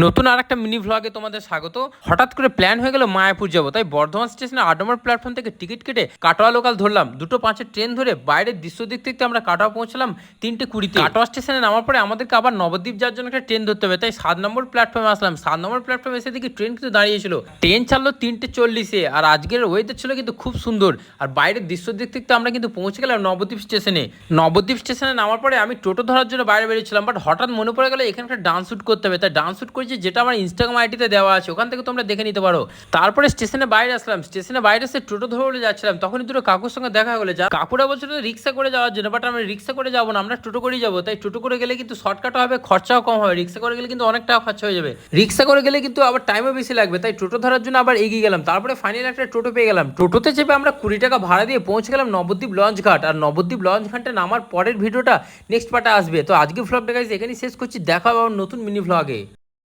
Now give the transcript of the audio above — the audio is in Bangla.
নতুন আর একটা মিনি ভ্লগে তোমাদের স্বাগত। হঠাৎ করে প্ল্যান হয়ে গেল মায়াপুর যাবো, তাই বর্ধমান স্টেশনে 8 নম্বর প্ল্যাটফর্ম থেকে টিকিট কেটে কাটোয়া লোকাল ধরলাম। 2:05 ট্রেন ধরে বাইরের দৃশ্য দেখতে দেখতে আমরা কাটোয়া পৌঁছলাম 3:20। কাটোয়া স্টেশনে নামার পরে আমাদেরকে আবার নবদ্বীপ যাওয়ার জন্য একটা ট্রেন ধরতে হবে, তাই 7 নম্বর প্ল্যাটফর্মে আসলাম। 7 নম্বর প্ল্যাটফর্মে এসে দেখি ট্রেন কিন্তু দাঁড়িয়েছিল। ট্রেন ছাড়লো 3:40-এ। আর আজকের ওয়েদার ছিল কিন্তু খুব সুন্দর, আর বাইরের দৃশ্য দেখতে দেখতে আমরা কিন্তু পৌঁছে গেলাম নবদ্বীপ স্টেশনে। নবদ্বীপ স্টেশনে নামার পরে আমি টোটো ধরার জন্য বাইরে বেরিয়েছিলাম, বাট হঠাৎ মনে পড়ে গেল এখানকার ডান্স শ্যুট করতে হবে, তাই ডান্স শ্যুট করেছি, যেটা আমার ইনস্টাগ্রাম আইডিতে দেওয়া আছে, ওখান থেকে তোমরা দেখে নিতে পারো। তারপরে স্টেশনে বাইরে আসলাম। স্টেশনে বাইরে এসে টোটো ধরে বলে যাচ্ছিলাম, তখনই দুটো কাকুর সঙ্গে দেখা হলো। যা কাকুরা বলছিল রিক্সা করে যাওয়ার জন্য, বাট আমরা রিক্সা করে যাবো না, আমরা টোটো করেই যাবো। তাই টোটো করে গেলে কিন্তু শর্টকাটও হবে, খরচাও কম হবে। রিক্সা করে গেলে কিন্তু অনেক টাকা খরচা হয়ে যাবে, রিক্সা করে গেলে কিন্তু আবার টাইমও বেশি লাগবে। তাই টোটো ধরার জন্য আবার এগিয়ে গেলাম। তারপরে ফাইনালি একটা টোটো পেয়ে গেলাম। টোটোতে চেপে আমরা 20 টাকা ভাড়া দিয়ে পৌঁছে গেলাম নবদ্বীপ লঞ্চ ঘাট। আর নবদ্বীপ লঞ্চ ঘাটে নামার পরের ভিডিওটা নেক্সট পার্টে আসবে। তো আজকে ভ্লগটা গাইস এখানেই শেষ করছি, দেখা হবে নতুন মিনি ভ্লগে।